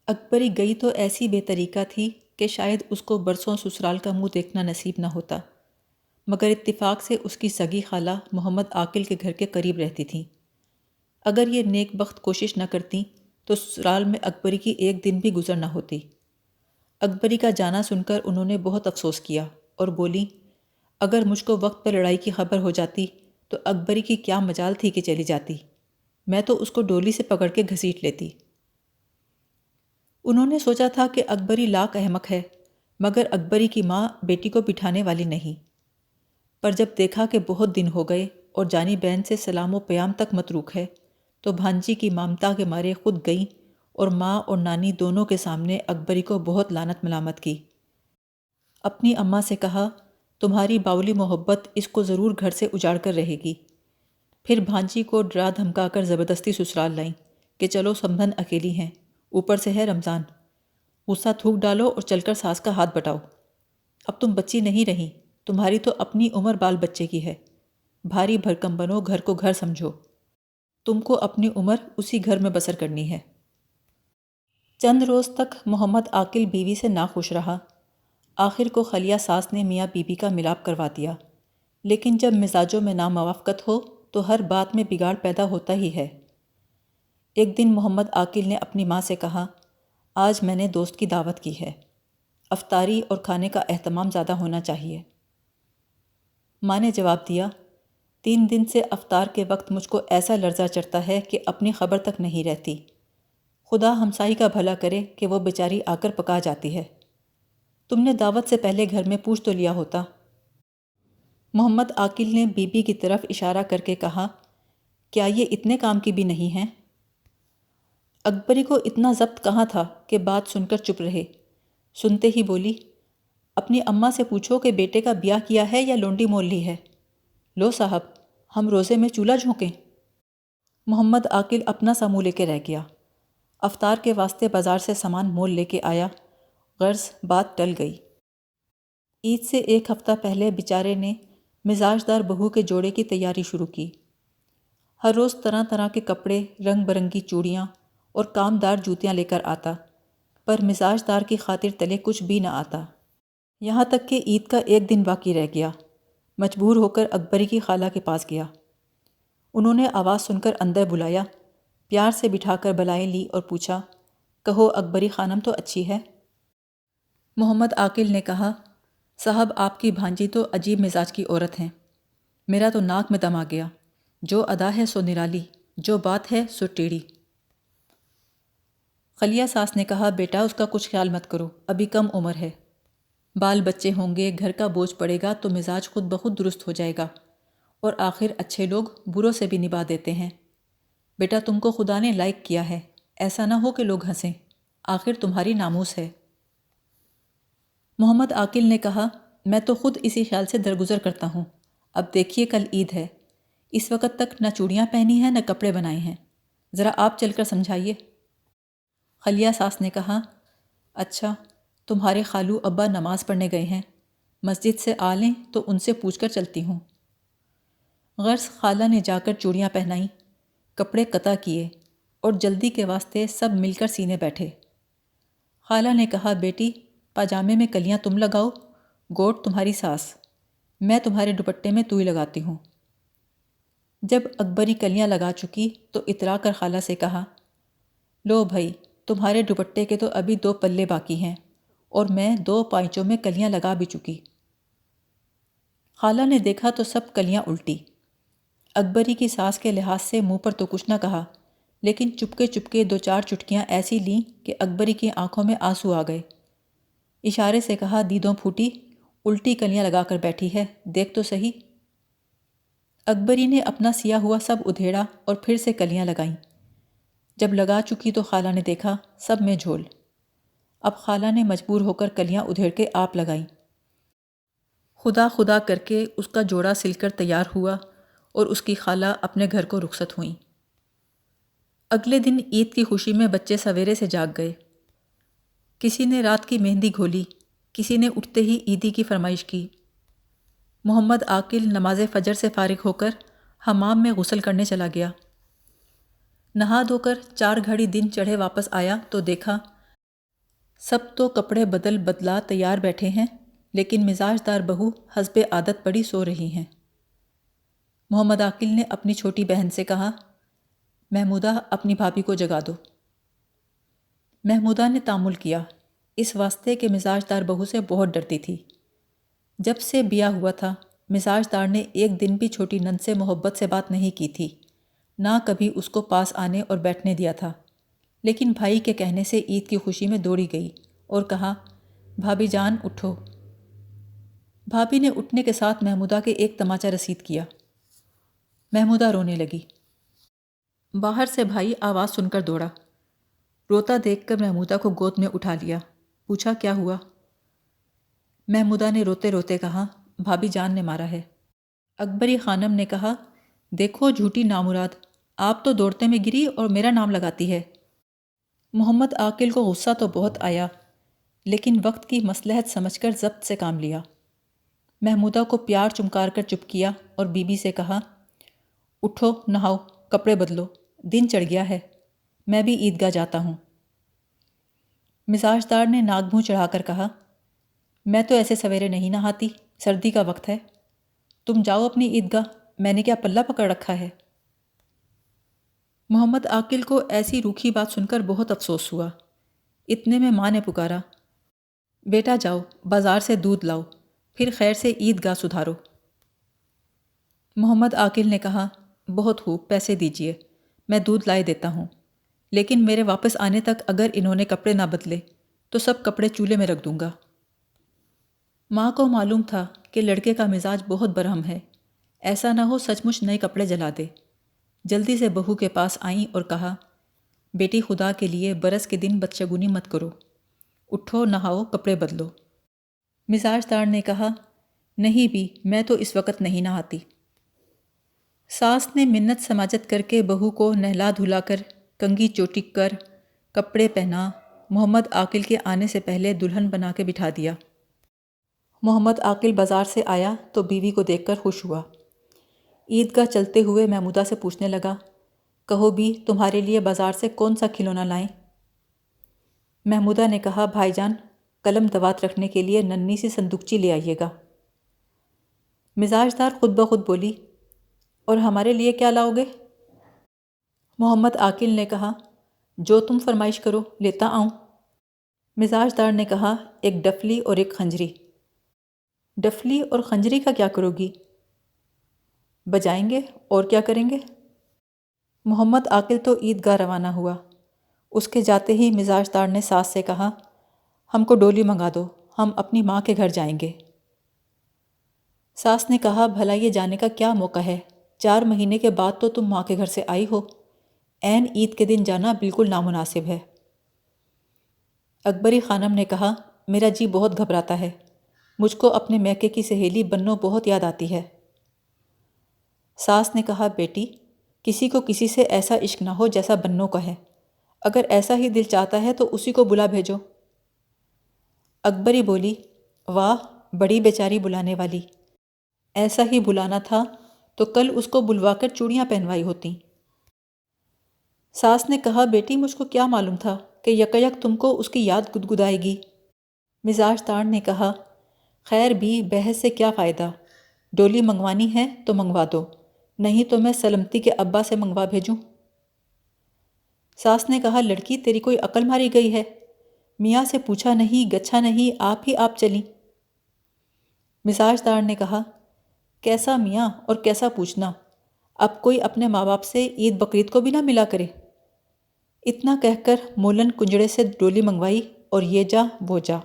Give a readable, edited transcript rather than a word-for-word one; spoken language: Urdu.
اکبری گئی تو ایسی بے طریقہ تھی کہ شاید اس کو برسوں سسرال کا منہ دیکھنا نصیب نہ ہوتا، مگر اتفاق سے اس کی سگی خالہ محمد عاقل کے گھر کے قریب رہتی تھیں۔ اگر یہ نیک بخت کوشش نہ کرتیں تو سسرال میں اکبری کی ایک دن بھی گزر نہ ہوتی۔ اکبری کا جانا سن کر انہوں نے بہت افسوس کیا اور بولیں، اگر مجھ کو وقت پر لڑائی کی خبر ہو جاتی تو اکبری کی کیا مجال تھی کہ چلی جاتی، میں تو اس کو ڈولی سے پکڑ کے گھسیٹ لیتی۔ انہوں نے سوچا تھا کہ اکبری لاکھ احمق ہے، مگر اکبری کی ماں بیٹی کو بٹھانے والی نہیں۔ پر جب دیکھا کہ بہت دن ہو گئے اور جانی بہن سے سلام و پیام تک متروک ہے، تو بھانجی کی مامتا کے مارے خود گئیں اور ماں اور نانی دونوں کے سامنے اکبری کو بہت لعنت ملامت کی۔ اپنی اماں سے کہا، تمہاری باولی محبت اس کو ضرور گھر سے اجاڑ کر رہے گی۔ پھر بھانجی کو ڈرا دھمکا کر زبردستی سسرال لائیں کہ چلو سمبھن اکیلی ہیں، اوپر سے ہے رمضان، غصہ تھوک ڈالو اور چل کر ساس کا ہاتھ بٹاؤ۔ اب تم بچی نہیں رہی، تمہاری تو اپنی عمر بال بچے کی ہے، بھاری بھرکم بنو، گھر کو گھر سمجھو، تم کو اپنی عمر اسی گھر میں بسر کرنی ہے۔ چند روز تک محمد عاقل بیوی سے ناخوش رہا۔ آخر کو خلیہ ساس نے میاں بیوی کا ملاپ کروا دیا، لیکن جب مزاجوں میں ناموافقت ہو تو ہر بات میں بگاڑ پیدا ہوتا ہی ہے۔ ایک دن محمد عاقل نے اپنی ماں سے کہا، آج میں نے دوست کی دعوت کی ہے، افطاری اور کھانے کا اہتمام زیادہ ہونا چاہیے۔ ماں نے جواب دیا، 3 دن سے افطار کے وقت مجھ کو ایسا لرزہ چڑھتا ہے کہ اپنی خبر تک نہیں رہتی۔ خدا ہمسائی کا بھلا کرے کہ وہ بیچاری آ کر پکا جاتی ہے، تم نے دعوت سے پہلے گھر میں پوچھ تو لیا ہوتا۔ محمد عاقل نے بی بی کی طرف اشارہ کر کے کہا، کیا یہ اتنے کام کی بھی نہیں ہیں؟ اکبری کو اتنا ضبط کہاں تھا کہ بات سن کر چپ رہے۔ سنتے ہی بولی، اپنی اماں سے پوچھو کہ بیٹے کا بیاہ کیا ہے یا لونڈی مول لی ہے۔ لو صاحب، ہم روزے میں چولہا جھونکیں؟ محمد عاقل اپنا سا منہ لے کے رہ گیا۔ افطار کے واسطے بازار سے سامان مول لے کے آیا، غرض بات ٹل گئی۔ عید سے 1 ہفتہ پہلے بیچارے نے مزاج دار بہو کے جوڑے کی تیاری شروع کی۔ ہر روز طرح طرح کے کپڑے، رنگ برنگی چوڑیاں اور کامدار جوتیاں لے کر آتا، پر مزاج دار کی خاطر تلے کچھ بھی نہ آتا۔ یہاں تک کہ عید کا 1 دن باقی رہ گیا، مجبور ہو کر اکبری کی خالہ کے پاس گیا۔ انہوں نے آواز سن کر اندر بلایا، پیار سے بٹھا کر بلائیں لی اور پوچھا، کہو اکبری خانم تو اچھی ہے؟ محمد عاقل نے کہا، صاحب آپ کی بھانجی تو عجیب مزاج کی عورت ہیں، میرا تو ناک میں دم آ گیا، جو ادا ہے سو نرالی، جو بات ہے سو ٹیڑھی۔ خلیہ ساس نے کہا، بیٹا اس کا کچھ خیال مت کرو، ابھی کم عمر ہے، بال بچے ہوں گے، گھر کا بوجھ پڑے گا تو مزاج خود بخود درست ہو جائے گا، اور آخر اچھے لوگ بروں سے بھی نبھا دیتے ہیں۔ بیٹا تم کو خدا نے لائق کیا ہے، ایسا نہ ہو کہ لوگ ہنسیں، آخر تمہاری ناموس ہے۔ محمد عاقل نے کہا، میں تو خود اسی خیال سے درگزر کرتا ہوں، اب دیکھیے کل عید ہے، اس وقت تک نہ چوڑیاں پہنی ہیں نہ کپڑے بنائے ہیں، ذرا آپ چل کر سمجھائیے۔ خلیہ ساس نے کہا، اچھا، تمہارے خالو ابا نماز پڑھنے گئے ہیں، مسجد سے آ لیں تو ان سے پوچھ کر چلتی ہوں۔ غرض خالہ نے جا کر چوڑیاں پہنائیں، کپڑے قطع کیے اور جلدی کے واسطے سب مل کر سینے بیٹھے۔ خالہ نے کہا، بیٹی پاجامے میں کلیاں تم لگاؤ، گوٹ تمہاری ساس، میں تمہارے دوپٹے میں توئی لگاتی ہوں۔ جب اکبری کلیاں لگا چکی تو اترا کر خالہ سے کہا، لو بھائی، تمہارے دوپٹے کے تو ابھی 2 پلے باقی ہیں اور میں 2 پائچوں میں کلیاں لگا بھی چکی۔ خالہ نے دیکھا تو سب کلیاں الٹی۔ اکبری کی ساس کے لحاظ سے منہ پر تو کچھ نہ کہا، لیکن چپکے چپکے 2-4 چٹکیاں ایسی لیں کہ اکبری کی آنکھوں میں آنسو آ گئے۔ اشارے سے کہا، دیدوں پھوٹی، الٹی کلیاں لگا کر بیٹھی ہے، دیکھ تو صحیح۔ اکبری نے اپنا سیا ہوا سب ادھیڑا اور پھر سے کلیاں لگائیں۔ جب لگا چکی تو خالہ نے دیکھا سب میں جھول۔ اب خالہ نے مجبور ہو کر کلیاں ادھیڑ کے آپ لگائیں۔ خدا خدا کر کے اس کا جوڑا سل کر تیار ہوا اور اس کی خالہ اپنے گھر کو رخصت ہوئیں۔ اگلے دن عید کی خوشی میں بچے سویرے سے جاگ گئے۔ کسی نے رات کی مہندی گھولی، کسی نے اٹھتے ہی عیدی کی فرمائش کی۔ محمد عاقل نماز فجر سے فارغ ہو کر حمام میں غسل کرنے چلا گیا۔ نہا دھو کر 4 گھڑی دن چڑھے واپس آیا تو دیکھا سب تو کپڑے بدلا تیار بیٹھے ہیں، لیکن مزاج دار بہو حسب عادت پڑی سو رہی ہیں۔ محمد عاقل نے اپنی چھوٹی بہن سے کہا، محمودہ اپنی بھابھی کو جگا دو۔ محمودہ نے تامل کیا، اس واسطے کہ مزاج دار بہو سے بہت ڈرتی تھی۔ جب سے بیاہ ہوا تھا، مزاج دار نے ایک دن بھی چھوٹی نند سے محبت سے بات نہیں کی تھی، نہ کبھی اس کو پاس آنے اور بیٹھنے دیا تھا۔ لیکن بھائی کے کہنے سے عید کی خوشی میں دوڑی گئی اور کہا، بھابھی جان اٹھو۔ بھابھی نے اٹھنے کے ساتھ محمودہ کے ایک تماچا رسید کیا۔ محمودہ رونے لگی۔ باہر سے بھائی آواز سن کر دوڑا۔ روتا دیکھ کر محمودہ کو گود میں اٹھا لیا، پوچھا کیا ہوا؟ محمودہ نے روتے روتے کہا، بھابھی جان نے مارا ہے۔ اکبری خانم نے کہا، دیکھو جھوٹی نامراد، آپ تو دوڑتے میں گری اور میرا نام لگاتی ہے۔ محمد عاقل کو غصہ تو بہت آیا، لیکن وقت کی مصلحت سمجھ کر ضبط سے کام لیا۔ محمودہ کو پیار چمکار کر چپ کیا اور بی بی سے کہا، اٹھو نہاؤ، کپڑے بدلو، دن چڑھ گیا ہے، میں بھی عیدگاہ جاتا ہوں۔ مزاج دار نے ناک منہ چڑھا کر کہا، میں تو ایسے سویرے نہیں نہاتی، سردی کا وقت ہے، تم جاؤ اپنی عیدگاہ، میں نے کیا پلہ پکڑ رکھا ہے؟ محمد عاقل کو ایسی روکھی بات سن کر بہت افسوس ہوا۔ اتنے میں ماں نے پکارا، بیٹا جاؤ بازار سے دودھ لاؤ، پھر خیر سے عیدگاہ سدھارو۔ محمد عاقل نے کہا، بہت خوب، پیسے دیجئے، میں دودھ لائے دیتا ہوں، لیکن میرے واپس آنے تک اگر انہوں نے کپڑے نہ بدلے تو سب کپڑے چولہے میں رکھ دوں گا۔ ماں کو معلوم تھا کہ لڑکے کا مزاج بہت برہم ہے، ایسا نہ ہو سچ مچ نئے کپڑے جلا دے۔ جلدی سے بہو کے پاس آئیں اور کہا، بیٹی خدا کے لیے برس کے دن بدشگونی مت کرو، اٹھو نہاؤ، کپڑے بدلو۔ مزاج دار نے کہا، نہیں بھی، میں تو اس وقت نہیں نہاتی۔ ساس نے منت سماجت کر کے بہو کو نہلا دھلا کر، کنگھی چوٹی کر، کپڑے پہنا، محمد عاقل کے آنے سے پہلے دلہن بنا کے بٹھا دیا۔ محمد عاقل بازار سے آیا تو بیوی کو دیکھ کر خوش ہوا۔ عیدگاہ چلتے ہوئے محمودہ سے پوچھنے لگا، کہو بھی تمہارے لیے بازار سے کون سا کھلونا لائیں؟ محمودہ نے کہا، بھائی جان قلم دوات رکھنے کے لیے ننھی سی صندوقچی لے آئیے گا۔ مزاج دار خود بخود بولی، اور ہمارے لیے کیا لاؤ گے؟ محمد عاقل نے کہا، جو تم فرمائش کرو لیتا آؤں۔ مزاج دار نے کہا، ایک ڈفلی اور ایک خنجری۔ ڈفلی اور خنجری کا کیا کرو گی؟ بجائیں گے، اور کیا کریں گے؟ محمد عاقل تو عیدگاہ روانہ ہوا۔ اس کے جاتے ہی مزاج دار نے ساس سے کہا، ہم کو ڈولی منگا دو، ہم اپنی ماں کے گھر جائیں گے۔ ساس نے کہا، بھلا یہ جانے کا کیا موقع ہے؟ 4 مہینے کے بعد تو تم ماں کے گھر سے آئی ہو، عین عید کے دن جانا بالکل نامناسب ہے۔ اکبری خانم نے کہا، میرا جی بہت گھبراتا ہے، مجھ کو اپنے میکے کی سہیلی بنو بہت یاد آتی ہے۔ ساس نے کہا، بیٹی کسی کو کسی سے ایسا عشق نہ ہو جیسا بنو کا ہے، اگر ایسا ہی دل چاہتا ہے تو اسی کو بلا بھیجو۔ اکبری بولی، واہ بڑی بیچاری بلانے والی، ایسا ہی بلانا تھا تو کل اس کو بلوا کر چوڑیاں پہنوائی ہوتیں۔ ساس نے کہا، بیٹی مجھ کو کیا معلوم تھا کہ یکایک تم کو اس کی یاد گدگدائے گی۔ مزاج دار نے کہا، خیر بھی بحث سے کیا فائدہ، ڈولی منگوانی ہے تو منگوا دو، نہیں تو میں سلمتی کے ابا سے منگوا بھیجوں۔ ساس نے کہا، لڑکی تیری کوئی عقل ماری گئی ہے، میاں سے پوچھا نہیں گچھا نہیں، آپ چلی۔ مزاج دار نے کہا، کیسا میاں اور کیسا پوچھنا، اب کوئی اپنے ماں باپ سے عید بقرعید کو بھی نہ ملا کرے۔ اتنا کہہ کر مولن کنجڑے سے ڈولی منگوائی اور یہ جا وہ جا۔